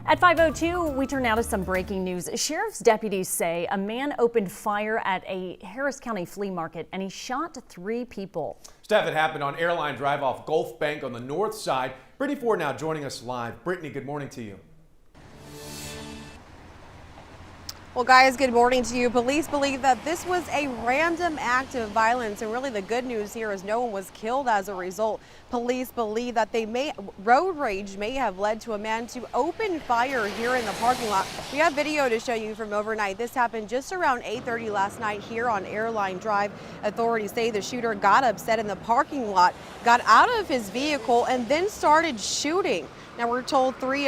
At 5:02, we turn now to some breaking news. Sheriff's deputies say a man opened fire at a Harris County flea market and he shot 3 people. Steph, it happened on Airline Drive off Gulf Bank on the north side. Brittany Ford now joining us live. Brittany, good morning to you. Well, guys, good morning to you. Police believe that this was a random act of violence, and really the good news here is no one was killed as a result. Police believe that road rage may have led to a man to open fire here in the parking lot. We have video to show you from overnight. This happened just around 8:30 last night here on Airline Drive. Authorities say the shooter got upset in the parking lot, got out of his vehicle, and then started shooting. Now, we're told 3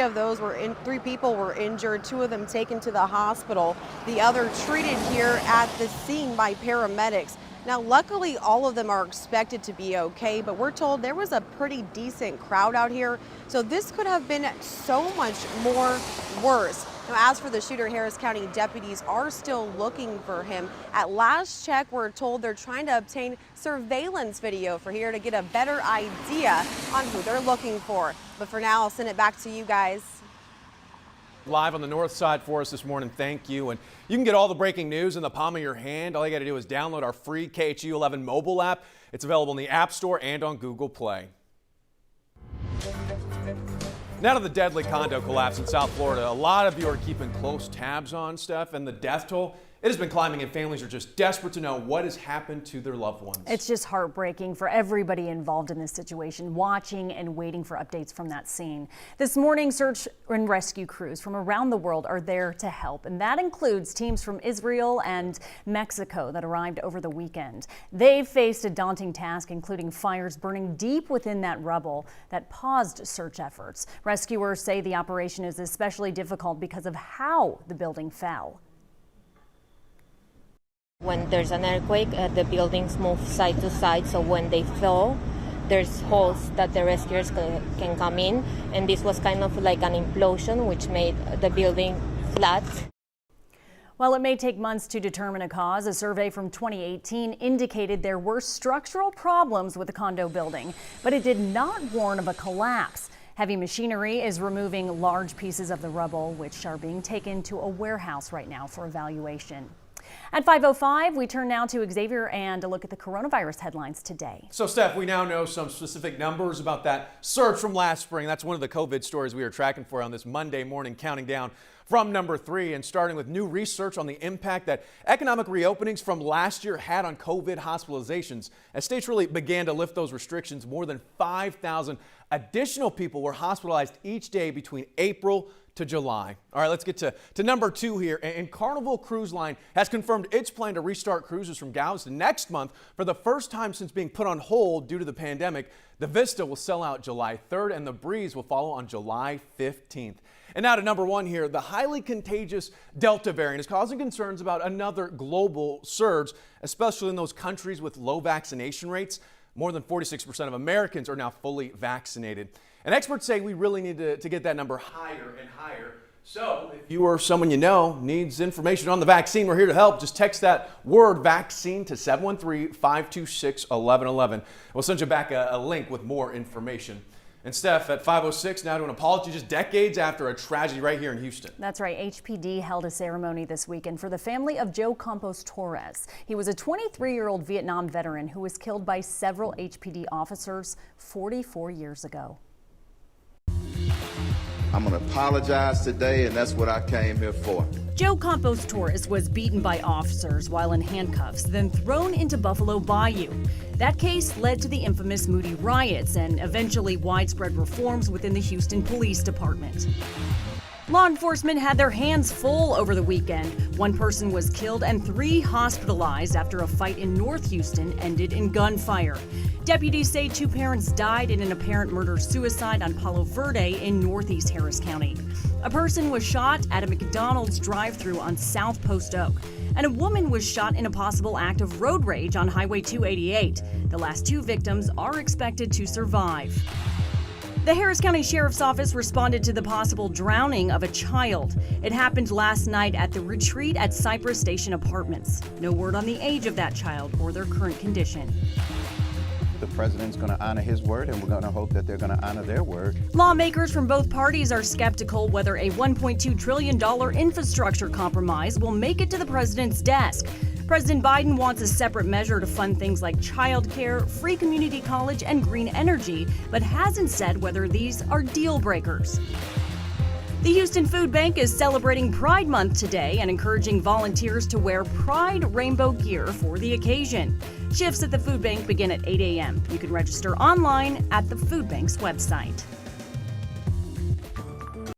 people were injured, 2 of them taken to the hospital, the other treated here at the scene by paramedics. Now, luckily, all of them are expected to be okay, but we're told there was a pretty decent crowd out here, so this could have been so much more worse. Now, as for the shooter, Harris County deputies are still looking for him. At last check, we're told they're trying to obtain surveillance video for here to get a better idea on who they're looking for. But for now, I'll send it back to you guys. Live on the north side for us this morning, thank you. And you can get all the breaking news in the palm of your hand. All you got to do is download our free KHU 11 mobile app. It's available in the App Store and on Google Play. Now to the deadly condo collapse in South Florida. A lot of you are keeping close tabs on, Steph, and the death toll. It has been climbing, and families are just desperate to know what has happened to their loved ones. It's just heartbreaking for everybody involved in this situation, watching and waiting for updates from that scene. This morning, search and rescue crews from around the world are there to help, and that includes teams from Israel and Mexico that arrived over the weekend. They've faced a daunting task, including fires burning deep within that rubble that paused search efforts. Rescuers say the operation is especially difficult because of how the building fell. When there's an earthquake, the buildings move side to side, so when they fall, there's holes that the rescuers can come in, and this was kind of like an implosion, which made the building flat. While it may take months to determine a cause, a survey from 2018 indicated there were structural problems with the condo building, but it did not warn of a collapse. Heavy machinery is removing large pieces of the rubble, which are being taken to a warehouse right now for evaluation. At 5:05, we turn now to Xavier and a look at the coronavirus headlines today. So, Steph, we now know some specific numbers about that surge from last spring. That's one of the COVID stories we are tracking for on this Monday morning, counting down from number 3 and starting with new research on the impact that economic reopenings from last year had on COVID hospitalizations. As states really began to lift those restrictions, more than 5,000 additional people were hospitalized each day between April to July. All right, let's get to number 2 here. And Carnival Cruise Line has confirmed its plan to restart cruises from Galveston next month for the first time since being put on hold due to the pandemic. The Vista will sell out July 3rd and the Breeze will follow on July 15th. And now to number 1 here. The highly contagious Delta variant is causing concerns about another global surge, especially in those countries with low vaccination rates. More than 46% of Americans are now fully vaccinated. And experts say we really need to get that number higher and higher. So if you or someone you know needs information on the vaccine, we're here to help. Just text that word vaccine to 713-526-1111. We'll send you back a link with more information. And Steph, at 5:06, now to an apology just decades after a tragedy right here in Houston. That's right. HPD held a ceremony this weekend for the family of Joe Campos Torres. He was a 23-year-old Vietnam veteran who was killed by several HPD officers 44 years ago. I'm going to apologize today, and that's what I came here for. Joe Campos Torres was beaten by officers while in handcuffs, then thrown into Buffalo Bayou. That case led to the infamous Moody riots and eventually widespread reforms within the Houston Police Department. Law enforcement had their hands full over the weekend. 1 person was killed and 3 hospitalized after a fight in North Houston ended in gunfire. Deputies say 2 parents died in an apparent murder-suicide on Palo Verde in northeast Harris County. A person was shot at a McDonald's drive-thru on South Post Oak, and a woman was shot in a possible act of road rage on Highway 288. The last 2 victims are expected to survive. The Harris County Sheriff's Office responded to the possible drowning of a child. It happened last night at the retreat at Cypress Station Apartments. No word on the age of that child or their current condition. the president's going to honor his word, and we're going to hope that they're going to honor their word. Lawmakers from both parties are skeptical whether a $1.2 trillion infrastructure compromise will make it to the president's desk. President Biden wants a separate measure to fund things like childcare, free community college, and green energy, but hasn't said whether these are deal breakers. The Houston Food Bank is celebrating Pride Month today and encouraging volunteers to wear Pride rainbow gear for the occasion. Shifts at the food bank begin at 8 a.m. You can register online at the food bank's website.